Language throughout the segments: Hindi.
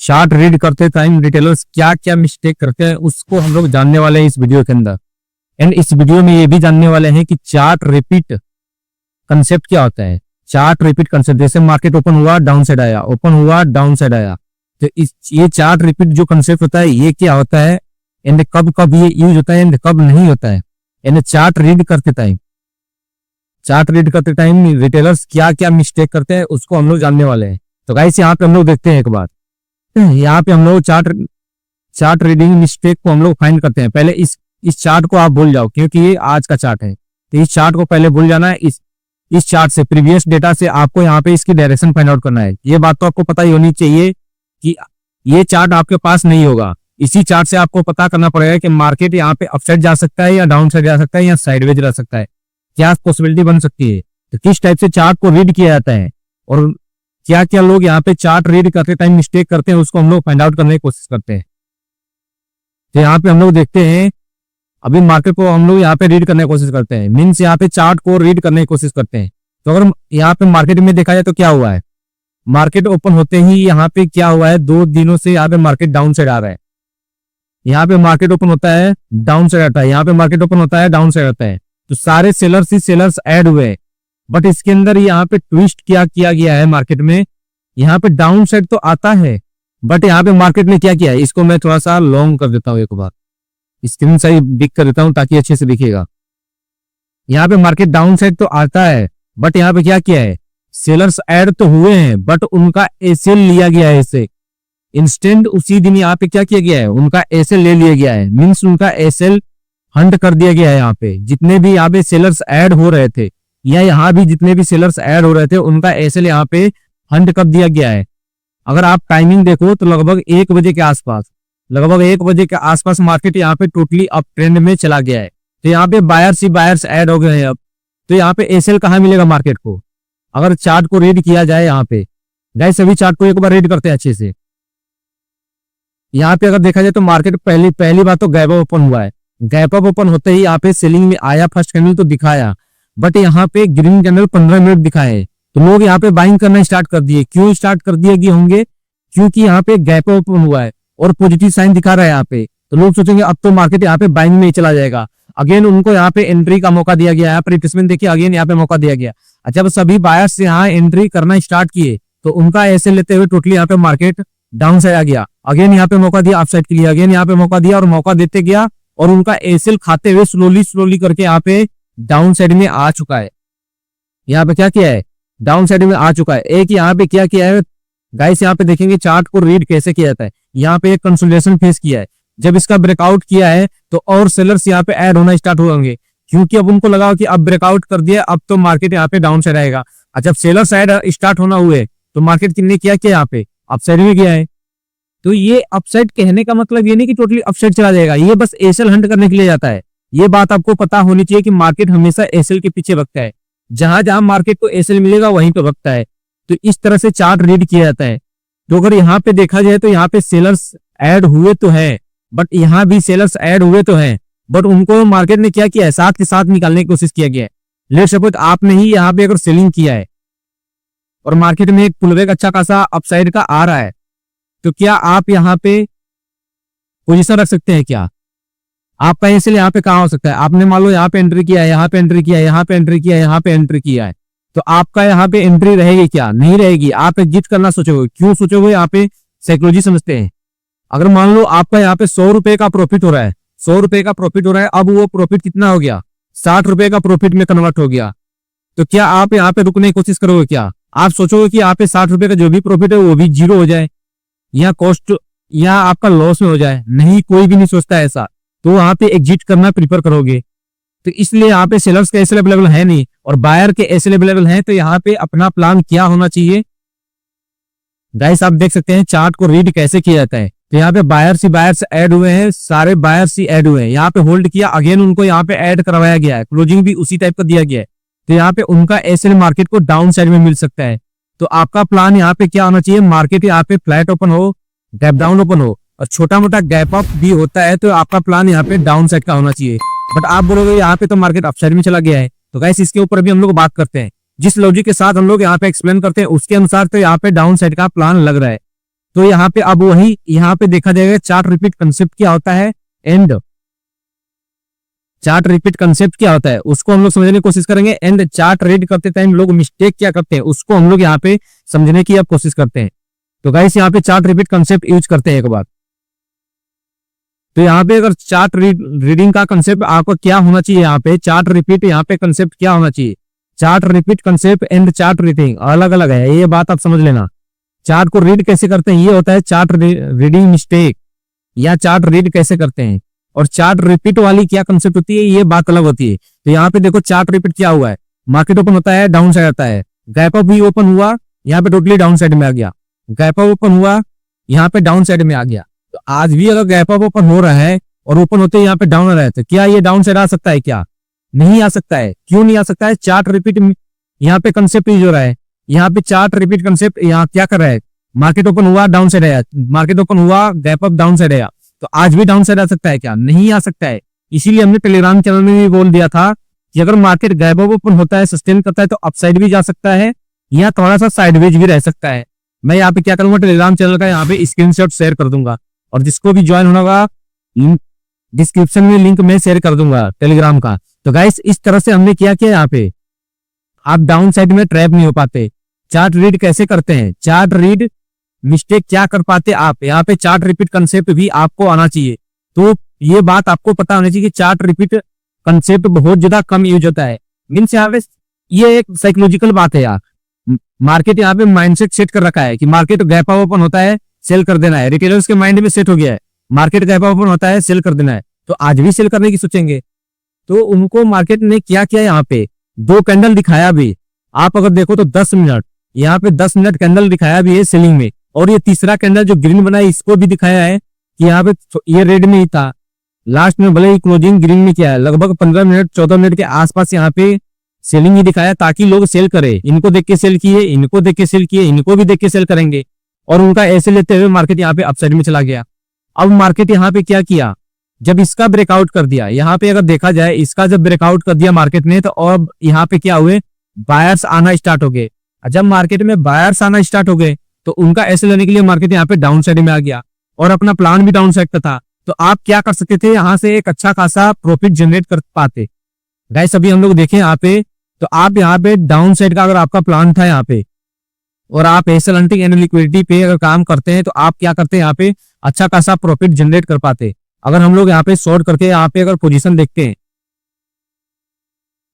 चार्ट रीड करते टाइम रिटेलर्स क्या क्या मिस्टेक करते हैं उसको हम लोग जानने वाले हैं इस वीडियो के अंदर। एंड इस वीडियो में ये भी जानने वाले हैं कि चार्ट रिपीट कंसेप्ट क्या होता है। चार्ट रिपीट कंसेप्ट, जैसे मार्केट ओपन हुआ डाउन साइड आया, ओपन हुआ डाउन साइड आया, तो ये चार्ट रिपीट जो कंसेप्ट होता है ये क्या होता है, एंड कब कब ये यूज होता है एंड कब नहीं होता है। एंड चार्ट रीड करते टाइम रिटेलर्स क्या क्या मिस्टेक करते हैं उसको हम लोग जानने वाले हैं। तो गाइस यहाँ पे हम लोग देखते हैं एक बार, यहाँ पे हम लोग चार्ट रीडिंग मिस्टेक को हम लोग फाइंड करते हैं। पहले इस चार्ट को आप भूल जाओ क्योंकि ये आज का चार्ट है, तो इस चार्ट को पहले भूल जाना है। इस चार्ट से, प्रीवियस डेटा से आपको यहाँ पे इसकी डायरेक्शन फाइंड आउट करना है। ये बात तो आपको पता ही होनी चाहिए कि ये चार्ट आपके पास नहीं होगा। इसी चार्ट से आपको पता करना पड़ेगा कि मार्केट यहाँ पे अपसाइड जा सकता है या डाउन साइड जा सकता है या साइडवेज जा सकता है, क्या पॉसिबिलिटी बन सकती है। तो किस टाइप से चार्ट को रीड किया जाता है और क्या क्या लोग यहाँ पे चार्ट रीड करते टाइम मिस्टेक करते हैं उसको हम लोग फाइंड आउट करने की कोशिश करते हैं। तो यहाँ पे हम लोग देखते हैं, अभी मार्केट को हम लोग यहाँ पे रीड करने की कोशिश करते हैं, मीन्स यहाँ पे चार्ट को रीड करने की कोशिश करते हैं। तो अगर यहाँ पे मार्केट में देखा जाए तो क्या हुआ है, मार्केट ओपन होते ही यहाँ पे क्या हुआ है, 2 दिनों से यहाँ पे मार्केट डाउन साइड आ रहा है। यहाँ पे मार्केट ओपन होता है डाउन साइड आता है, यहाँ पे मार्केट ओपन होता है डाउन साइड आता है, तो सारे सेलर्स ही सेलर्स ऐड हुए। बट इसके अंदर यहाँ पे ट्विस्ट क्या किया गया है मार्केट में, यहाँ पे डाउन साइड तो आता है बट यहाँ पे मार्केट ने क्या किया है, इसको मैं थोड़ा सा लॉन्ग कर देता हूँ, एक बार स्क्रीन सही बिग कर देता हूँ ताकि अच्छे से दिखेगा। यहाँ पे मार्केट डाउन साइड तो आता है बट यहाँ पे क्या किया है, सेलर्स ऐड तो हुए हैं बट उनका एसएल लिया गया है। इसे इंस्टेंट उसी दिन यहाँ पे क्या किया गया है, उनका एसएल ले लिया गया है, मीन्स उनका एसएल हंट कर दिया गया है। यहाँ पे जितने भी यहाँ पे सेलर्स ऐड हो रहे थे या यहाँ भी जितने भी सेलर्स ऐड हो रहे थे उनका एसएल यहाँ पे हंट कर दिया गया है। अगर आप टाइमिंग देखो तो लगभग 1 बजे के आसपास मार्केट यहाँ पे टोटली अप ट्रेंड में चला गया है। तो यहाँ पे बायर्स ही बायर्स ऐड हो गए हैं अब। तो यहाँ पे एसएल कहाँ मिलेगा मार्केट को, अगर चार्ट को रीड किया जाए। यहाँ पे गाइस सभी चार्ट को एक बार रीड करते हैं अच्छे से। यहाँ पे अगर देखा जाए तो मार्केट पहली बात तो गैप अप ओपन हुआ है। गैप अप ओपन होते ही यहाँ पे सेलिंग में आया, फर्स्ट कैंडल तो दिखाया बट यहाँ पे ग्रीन कैंडल 15 मिनट दिखाए, तो लोग यहाँ पे बाइंग करना स्टार्ट कर दिए। क्यों स्टार्ट कर दिए होंगे, क्योंकि यहाँ पे गैप अप ओपन हुआ है और पॉजिटिव साइन दिखा रहा है यहाँ पे, तो लोग सोचेंगे अब तो मार्केट यहाँ पे बाइंग में ही चला जाएगा। अगेन उनको यहाँ पे एंट्री का मौका दिया गया, यहाँ पर रिट्रेसमेंट देखिए, अगेन यहाँ पे मौका दिया गया। जब सभी बायर्स यहाँ एंट्री करना स्टार्ट किए तो उनका ऐसे लेते हुए टोटली यहाँ पे मार्केट डाउन साइड आ गया। अगेन यहाँ पे मौका दिया अपसाइड के लिए, अगेन यहाँ पे मौका दिया और मौका देते गया और उनका एसएल खाते हुए स्लोली करके यहाँ पे डाउन साइड में आ चुका है। यहाँ पे क्या किया है, डाउन साइड में आ चुका है। एक यहाँ पे क्या किया है गाइस, यहाँ पे देखेंगे चार्ट को रीड कैसे किया जाता है। यहाँ पे एक कंसोलिडेशन फेस किया है, जब इसका ब्रेकआउट किया है तो और सेलर्स यहाँ पे ऐड होना स्टार्ट होंगे क्योंकि अब उनको लगा कि अब ब्रेकआउट कर दिया, अब तो मार्केट यहाँ पे डाउन साइड आएगा। जब सेलर्स ऐड स्टार्ट होना हुए तो मार्केट किसने क्या किया, यहाँ पे अपसाइड में गया है। तो ये अपसाइड कहने का मतलब ये नहीं कि टोटली अपसाइड चला जाएगा, ये बस एसएल हंट करने के लिए जाता है। ये बात आपको पता होनी चाहिए कि मार्केट हमेशा एसएल के पीछे भगता है, जहां जहां मार्केट को एसएल मिलेगा वहीं पे भगता है। तो इस तरह से चार्ट रीड किया जाता है। तो अगर यहाँ पे देखा जाए तो यहाँ पे सेलर्स ऐड हुए तो है बट यहाँ भी सेलर्स ऐड हुए तो है बट उनको मार्केट ने क्या किया है, साथ के साथ निकालने की कोशिश किया गया है। लेट्स सपोज आपने ही यहाँ पे अगर सेलिंग किया है और मार्केट में एक पुलबैक अच्छा खासा अपसाइड का आ रहा है, तो क्या आप यहाँ पे पोजीशन रख सकते हैं? क्या आपका एसएल यहाँ पे कहाँ हो सकता है? आपने मान लो यहाँ पे एंट्री किया है, यहाँ पे एंट्री किया है, यहाँ पे एंट्री किया है, यहाँ पे एंट्री किया है, तो आपका यहाँ पे एंट्री रहेगी क्या? नहीं रहेगी। आप एग्जिट करना सोचोगे। क्यों सोचोगे? यहाँ पे साइकोलॉजी समझते हैं। अगर मान लो आपका यहाँ पे 100 रुपए का प्रॉफिट हो रहा है, 100 रुपए का प्रॉफिट हो रहा है, अब वो प्रॉफिट कितना हो गया, 60 रुपए का प्रॉफिट में कन्वर्ट हो गया, तो क्या आप यहाँ पे रुकने की कोशिश करोगे? क्या आप सोचोगे कि यहाँ पे 60 रुपए का जो भी प्रॉफिट है वो भी जीरो हो जाए या कॉस्ट या आपका लॉस में हो जाए? नहीं, कोई भी नहीं सोचता ऐसा। तो वहां पे एग्जिट करना प्रीफर करोगे। तो इसलिए यहाँ पे सेलर्स का एसएल अवेलेबल है नहीं और बायर के एसएल अवेलेबल है, तो यहाँ पे अपना प्लान क्या होना चाहिए गाइस, आप देख सकते हैं चार्ट को रीड कैसे किया जाता है। तो यहाँ पे बायर्स ही बायर्स ऐड हुए हैं, सारे बायर्स ही ऐड हुए हैं। यहाँ पे होल्ड किया, अगेन उनको यहाँ पे ऐड करवाया गया है, क्लोजिंग भी उसी टाइप का दिया गया है। तो यहाँ पे उनका एसएल मार्केट को डाउन साइड में मिल सकता है। तो आपका प्लान यहाँ पे क्या होना चाहिए, मार्केट यहाँ पे फ्लैट ओपन हो, गैप डाउन ओपन हो और छोटा मोटा गैप अप भी होता है, तो आपका प्लान यहाँ पे डाउन साइड का होना चाहिए। बट आप बोलोगे यहाँ पे तो मार्केट अपसाइड में चला गया है, तो गाइस इसके ऊपर भी हम लोग बात करते हैं। जिस लॉजिक के साथ हम लोग यहाँ पे एक्सप्लेन करते हैं उसके अनुसार तो यहाँ पे डाउन साइड का प्लान लग रहा है। तो यहाँ पे अब वही यहाँ पे देखा जाएगा चार्ट रिपीट कंसेप्ट क्या होता है एंड चार्ट रिपीट कंसेप्ट क्या होता है उसको हम लोग समझने की कोशिश करेंगे। एंड चार्ट रीड करते टाइम लोग मिस्टेक क्या करते हैं उसको हम लोग यहाँ पे समझने की अब कोशिश करते हैं। तो गाइस यहाँ पे चार्ट रिपीट कंसेप्ट यूज करते हैं एक बार। तो यहाँ पे अगर चार्ट रीडिंग का कंसेप्ट आपको क्या होना चाहिए, यहाँ पे चार्ट रिपीट यहाँ पे कंसेप्ट क्या होना चाहिए। Chart repeat concept and chart reading अलग अलग है, ये बात आप समझ लेना। चार्ट को रीड कैसे करते हैं ये होता है चार्ट रीडिंग मिस्टेक या चार्ट रीड कैसे करते हैं, और चार्ट रिपीट वाली क्या कंसेप्ट होती है ये बात अलग होती है। तो यहाँ पे देखो चार्ट रिपीट क्या हुआ है, मार्केट ओपन होता है डाउन साइड आता है, गैप अप भी ओपन हुआ यहाँ पे टोटली डाउन साइड में आ गया, गैप अप ओपन हुआ यहाँ पे डाउन साइड में आ गया। तो आज भी अगर गैप अप ओपन हो रहा है और ओपन होते यहाँ पे डाउन आ रहा है तो क्या ये डाउन साइड आ सकता है? क्या नहीं आ सकता है। क्यों नहीं आ सकता है? चार्ट रिपीट यहाँ पे कंसेप्ट यूज हो रहा है। यहाँ पे चार्ट रिपीट कंसेप्ट यहाँ क्या कर रहा है, मार्केट ओपन हुआ डाउन साइड आया, मार्केट ओपन हुआ गैप अप डाउन साइड आया, तो आज भी डाउन साइड आ सकता है? क्या नहीं आ सकता है। इसीलिए हमने टेलीग्राम चैनल में भी बोल दिया था कि अगर मार्केट गैप अप ओपन होता है सस्टेन करता है तो अपसाइड भी जा सकता है या थोड़ा सा साइडवेज भी रह सकता है। मैं यहाँ पे क्या करूंगा, टेलीग्राम चैनल का यहाँ पे स्क्रीनशॉट शेयर कर दूंगा और जिसको भी ज्वाइन होना होगा डिस्क्रिप्शन में लिंक में शेयर कर दूंगा टेलीग्राम का। तो गाइस इस तरह से हमने क्या किया, यहाँ पे आप डाउन साइड में ट्रैप नहीं हो पाते। चार्ट रीड कैसे करते हैं, चार्ट रीड मिस्टेक क्या कर पाते आप, यहाँ पे चार्ट रिपीट कंसेप्ट भी आपको आना चाहिए। तो ये बात आपको पता होनी चाहिए कि चार्ट रिपीट कंसेप्ट बहुत ज्यादा कम यूज होता है। मीन्स यहाँ पे ये एक साइकोलॉजिकल बात है यार, मार्केट यहाँ पे माइंडसेट सेट कर रखा है कि मार्केट गैप अप ओपन होता है सेल कर देना है, रिटेलर्स के माइंड में सेट हो गया है मार्केट गैप अप ओपन होता है सेल कर देना है, तो आज भी सेल करने की सोचेंगे। तो उनको मार्केट ने क्या किया, यहाँ पे 2 कैंडल दिखाया भी, आप अगर देखो तो 10 मिनट यहाँ पे 10 मिनट कैंडल दिखाया भी है सेलिंग में, और ये तीसरा कैंडल जो ग्रीन बना है इसको भी दिखाया है कि यहाँ पे ये रेड में ही था, लास्ट में भले ही क्लोजिंग ग्रीन में किया है, लगभग 15 मिनट 14 मिनट के आसपास यहाँ पे सेलिंग ही दिखाया ताकि लोग सेल करे। इनको देख के सेल किए, इनको देख के सेल किए, इनको भी देख के सेल करेंगे, और उनका ऐसे लेते हुए मार्केट यहाँ पे अपसाइड में चला गया। अब मार्केट यहाँ पे क्या किया, जब इसका ब्रेकआउट कर दिया, यहाँ पे अगर देखा जाए इसका जब ब्रेकआउट कर दिया मार्केट ने, तो अब यहाँ पे क्या हुए, बायर्स आना स्टार्ट हो गए। जब मार्केट में बायर्स आना स्टार्ट हो गए तो उनका ऐसे लेने के लिए मार्केट यहाँ पे डाउन साइड में आ गया और अपना प्लान भी डाउन साइड का था। तो आप क्या कर सकते थे, यहाँ से एक अच्छा खासा प्रॉफिट जनरेट कर पाते। गाइस अभी हम लोग देखें यहाँ पे, तो आप यहाँ पे डाउन साइड का अगर आपका प्लान था यहाँ पे और आप एसएल हंटिंग एंड लिक्विडिटी पे अगर काम करते हैं तो आप क्या करते हैं, यहाँ पे अच्छा खासा प्रॉफिट जनरेट कर पाते। अगर हम लोग यहाँ पे शॉर्ट करके यहाँ पे अगर पोजीशन देखते हैं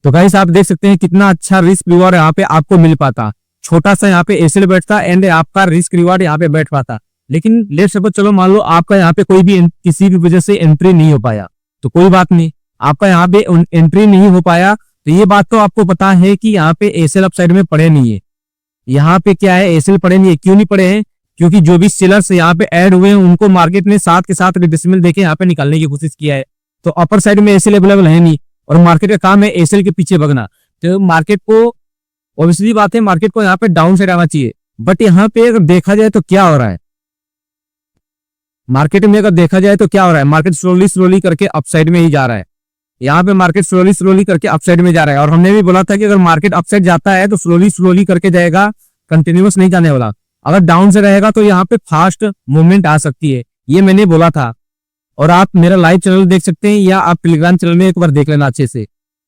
तो गाइस आप देख सकते हैं कितना अच्छा रिस्क रिवॉर्ड यहाँ पे आपको मिल पाता। छोटा सा यहाँ पे एसएल बैठता एंड आपका रिस्क रिवॉर्ड यहाँ पे बैठ पाता। लेकिन लेट्स सपोज चलो मान लो आपका यहाँ पे कोई भी किसी भी वजह से एंट्री नहीं हो पाया, तो कोई बात नहीं, आपका यहाँ पे एंट्री नहीं हो पाया तो ये बात तो आपको पता है कि यहाँ पे एसएल अपसाइड में पड़े नहीं है। यहाँ पे क्या है, एसएल पड़े नहीं है। क्यों नहीं पड़े हैं, क्योंकि जो भी सेलर्स यहाँ पे ऐड हुए हैं उनको मार्केट ने साथ के साथ रिट्रेसमेंट देके यहाँ पे निकालने की कोशिश किया है। तो अपर साइड में एसएल अवेलेबल है नहीं और मार्केट का काम है एसएल के पीछे भगना। तो मार्केट को ऑब्वियसली बात है, मार्केट को यहाँ पे डाउन साइड आना चाहिए। बट यहाँ पे अगर देखा जाए तो क्या हो रहा है, मार्केट में अगर देखा जाए तो क्या हो रहा है, मार्केट स्लोली करके अपसाइड में ही जा रहा है। यहाँ पे मार्केट स्लोली करके अपसाइड में जा रहा है, और हमने भी बोला था कि अगर मार्केट अपसाइड जाता है तो स्लोली करके जाएगा, कंटिन्यूअस नहीं जाने वाला। अगर डाउन से रहेगा तो यहाँ पे फास्ट मूवमेंट आ सकती है, ये मैंने बोला था। और आप मेरा लाइव चैनल देख सकते हैं या आप टेलीग्राम चैनल में एक बार देख लेना अच्छे से।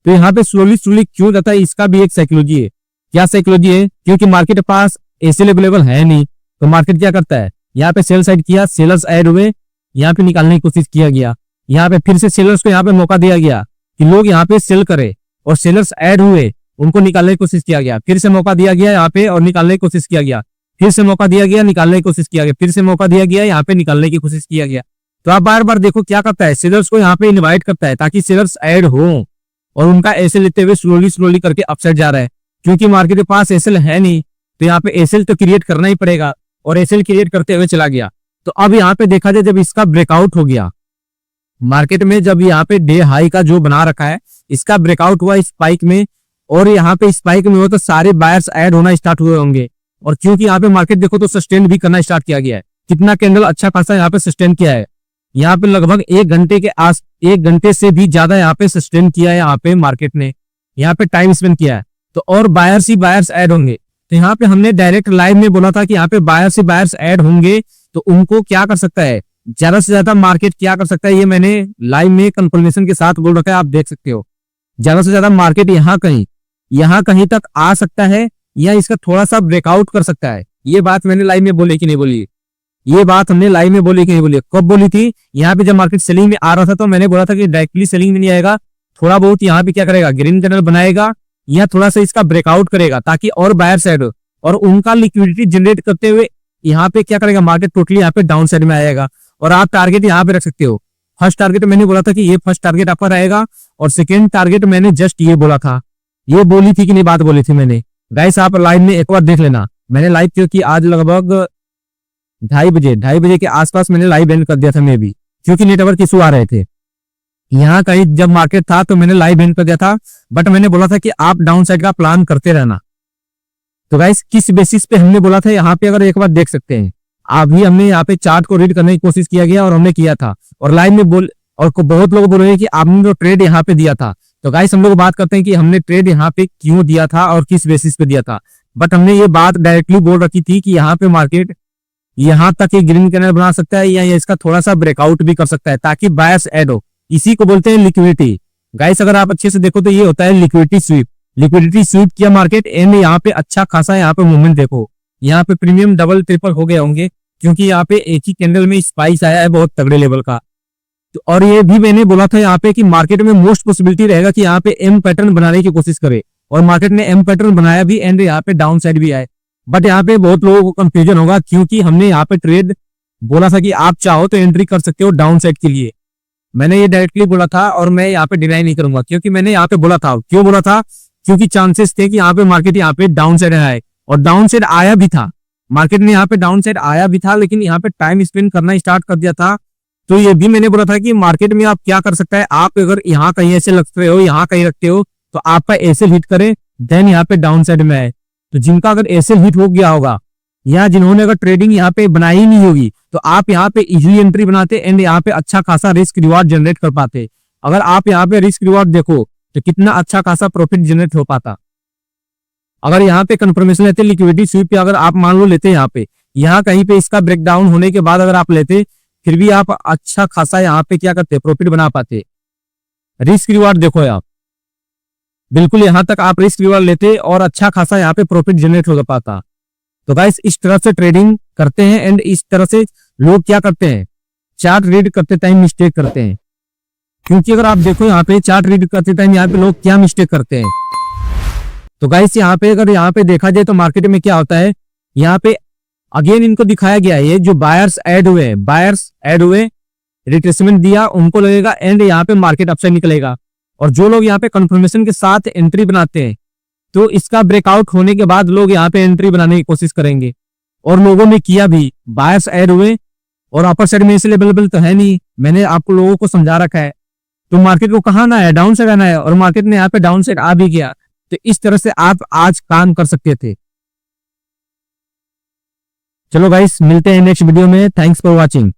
तो यहाँ पे स्लोली क्यों जाता है, इसका भी एक साइकोलॉजी है। क्या साइकोलॉजी है, क्योंकि मार्केट के पास एसएल अवेलेबल है नहीं, तो मार्केट क्या करता है, यहाँ पे सेल साइड किया, सेलर्स ऐड हुए, यहाँ पे निकालने की कोशिश किया गया। यहाँ पे फिर से सेलर्स को यहाँ पे मौका दिया गया कि लोग यहाँ पे सेल करे, और सेलर्स ऐड हुए, उनको निकालने की कोशिश किया गया। फिर से मौका दिया गया यहाँ पे और निकालने की कोशिश किया गया, फिर से मौका दिया गया, निकालने की कोशिश किया गया, फिर से मौका दिया गया, यहाँ पे निकालने की कोशिश किया गया। तो आप बार बार देखो क्या करता है, सेलर्स को यहाँ पे इन्वाइट करता है ताकि सेलर्स ऐड हो, और उनका एसएल लेते हुए स्लोली करके अपसाइड जा रहा है। क्योंकि मार्केट के पास एसएल है नहीं, तो यहाँ पे एसएल तो क्रिएट करना ही पड़ेगा, और एसएल क्रिएट करते हुए चला गया। तो अब यहाँ पे देखा जाए, जब इसका ब्रेकआउट हो गया मार्केट में, जब यहाँ पे डे हाई का जो बना रखा है इसका ब्रेकआउट हुआ स्पाइक में, और यहाँ पे स्पाइक में हो तो सारे बायर्स ऐड होना स्टार्ट हुए होंगे। और क्योंकि यहाँ पे मार्केट देखो तो सस्टेन भी करना स्टार्ट किया गया है, कितना कैंडल अच्छा खासा यहाँ पे सस्टेन किया है। यहाँ पे लगभग 1 घंटे से भी ज्यादा यहाँ पे सस्टेन किया है, यहाँ पे मार्केट ने यहाँ पे टाइम स्पेंड किया है। तो और बायर्स ही बायर्स ऐड होंगे। तो यहाँ पे हमने डायरेक्ट लाइव में बोला था कि यहाँ पे बायर्स ही बायर्स ऐड होंगे, तो उनको क्या कर सकता है, ज्यादा से ज्यादा मार्केट क्या कर सकता है, ये मैंने लाइव में कंफर्मेशन के साथ बोल रखा है, आप देख सकते हो। ज्यादा से ज्यादा मार्केट यहाँ कहीं तक आ सकता है या इसका थोड़ा सा ब्रेकआउट कर सकता है। ये बात मैंने लाइव में बोली कि नहीं बोली, ये बात हमने लाइव में बोली कि नहीं बोली, कब बोली थी, यहाँ पे जब मार्केट सेलिंग में आ रहा था तो मैंने बोला था कि डायरेक्टली सेलिंग में नहीं आएगा, थोड़ा बहुत यहाँ पे क्या करेगा, ग्रीन कैंडल बनाएगा या थोड़ा सा इसका ब्रेकआउट करेगा ताकि और बायर साइड हो, और उनका लिक्विडिटी जनरेट करते हुए यहाँ पे क्या करेगा, मार्केट टोटली यहाँ पे डाउन साइड में आएगा। और आप टारगेट यहाँ पे रख सकते हो। फर्स्ट टारगेट मैंने बोला था कि ये फर्स्ट टारगेट आपका रहेगा, और सेकेंड टारगेट मैंने जस्ट ये बोला था, ये बोली थी कि नहीं बात बोली थी मैंने। गाइस आप लाइव में एक बार देख लेना, मैंने लाइव क्योंकि आज लगभग 2:30 बजे के आसपास मैंने लाइव एंड कर दिया था मैं भी, क्योंकि नेटवर्क इशू आ रहे थे यहाँ कहीं जब मार्केट था, तो मैंने लाइव एंड कर दिया था। बट मैंने बोला था कि आप डाउन साइड का प्लान करते रहना। तो गाइस किस बेसिस पे हमने बोला था, यहाँ पे अगर एक बार देख सकते हैं, अभी हमने यहाँ पे चार्ट को रीड करने की कोशिश किया गया और हमने किया था, और लाइव में बहुत लोग बोल रहे हैं कि आपने जो ट्रेड यहाँ पे दिया था। तो गाइस हम लोग बात करते हैं कि हमने ट्रेड यहाँ पे क्यों दिया था और किस बेसिस पे दिया था। बट हमने ये बात डायरेक्टली बोल रखी थी कि यहाँ पे मार्केट यहाँ तक ये ग्रीन कैंडल बना सकता है या इसका थोड़ा सा ब्रेकआउट भी कर सकता है ताकि बायर्स ऐड हो। इसी को बोलते हैं लिक्विडिटी। गाइस अगर आप अच्छे से देखो तो ये होता है लिक्विडिटी स्वीप किया मार्केट एंड यहाँ पे अच्छा खासा यहाँ पे मूवमेंट देखो, यहाँ पे प्रीमियम डबल ट्रिपल हो गए होंगे क्योंकि यहाँ पे एक ही कैंडल में स्पाइस आया है बहुत तगड़े लेवल का। तो और ये भी मैंने बोला था यहाँ पे कि मार्केट में मोस्ट पॉसिबिलिटी रहेगा कि यहाँ पे एम पैटर्न बनाने की कोशिश करे, और मार्केट ने एम पैटर्न बनाया भी एंड यहाँ पे डाउन साइड भी आए। बट यहाँ पे बहुत लोगों को कंफ्यूजन होगा क्योंकि हमने यहाँ पे ट्रेड बोला था कि आप चाहो तो एंट्री कर सकते हो डाउन साइड के लिए। मैंने ये डायरेक्टली बोला था और मैं यहाँ पे डिनाई नहीं करूंगा, क्योंकि मैंने यहाँ पे बोला था। क्यों बोला था? क्योंकि चांसेस थे कि यहाँ पे मार्केट यहाँ पे डाउन साइड आए, और डाउन साइड आया भी था। मार्केट ने यहाँ पे डाउन साइड आया भी था, लेकिन यहाँ पे टाइम स्पेंड करना स्टार्ट कर दिया था। तो ये भी मैंने बोला था कि मार्केट में आप क्या कर सकता है, आप अगर यहाँ कहीं ऐसे लगते हो, यहाँ कहीं रखते हो, तो आपका एसएल हिट करे देन यहाँ पे डाउन साइड में आए। तो जिनका अगर एसएल हिट हो गया होगा या जिन्होंने अगर ट्रेडिंग यहाँ पे बनाई ही नहीं होगी, तो आप यहाँ पे इजीली एंट्री बनाते एंड यहाँ पे अच्छा खासा रिस्क रिवार्ड जनरेट कर पाते। अगर आप यहाँ पे रिस्क रिवार्ड देखो तो कितना अच्छा खासा प्रॉफिट जनरेट हो पाता। अगर यहाँ पे कंफर्मेशन लेते लिक्विडिटी स्वीप पे, अगर आप मान लो लेते यहाँ कहीं पे इसका ब्रेकडाउन होने के बाद अगर आप लेते, फिर भी आप अच्छा खासा यहाँ पे क्या करते, प्रॉफिट बना पाते। रिस्क रिवार्ड देखो आप, बिल्कुल यहाँ तक आप रिस्क रिवार्ड लेते और अच्छा खासा यहाँ पे प्रॉफिट जनरेट हो पाता। तो गाइस इस तरह से ट्रेडिंग करते हैं एंड इस तरह से लोग क्या करते हैं, चार्ट रीड करते टाइम मिस्टेक करते हैं। क्योंकि अगर आप देखो यहाँ पे चार्ट रीड करते टाइम यहाँ पे लोग क्या मिस्टेक करते हैं। तो गाइस यहाँ पे अगर यहाँ पे देखा जाए तो मार्केट में क्या होता है, यहाँ पे अगेन इनको दिखाया गया है जो बायर्स ऐड हुए रिट्रेसमेंट दिया उनको लगेगा एंड यहाँ पे मार्केट अपसाइड निकलेगा। और जो लोग यहाँ पे कंफर्मेशन के साथ एंट्री बनाते हैं, तो इसका ब्रेकआउट होने के बाद लोग यहाँ पे एंट्री बनाने की कोशिश करेंगे, और लोगों ने किया भी। बायर्स ऐड हुए और अपर साइड में इसलिए अवेलेबल तो है नहीं, मैंने आपको लोगों को समझा रखा है। तो मार्केट को कहाँ आना है, डाउन साइड आना है, और मार्केट ने यहाँ पे डाउन साइड आ भी गया। तो इस तरह से आप आज काम कर सकते थे। चलो गाइस मिलते हैं नेक्स्ट वीडियो में। Thanks for watching.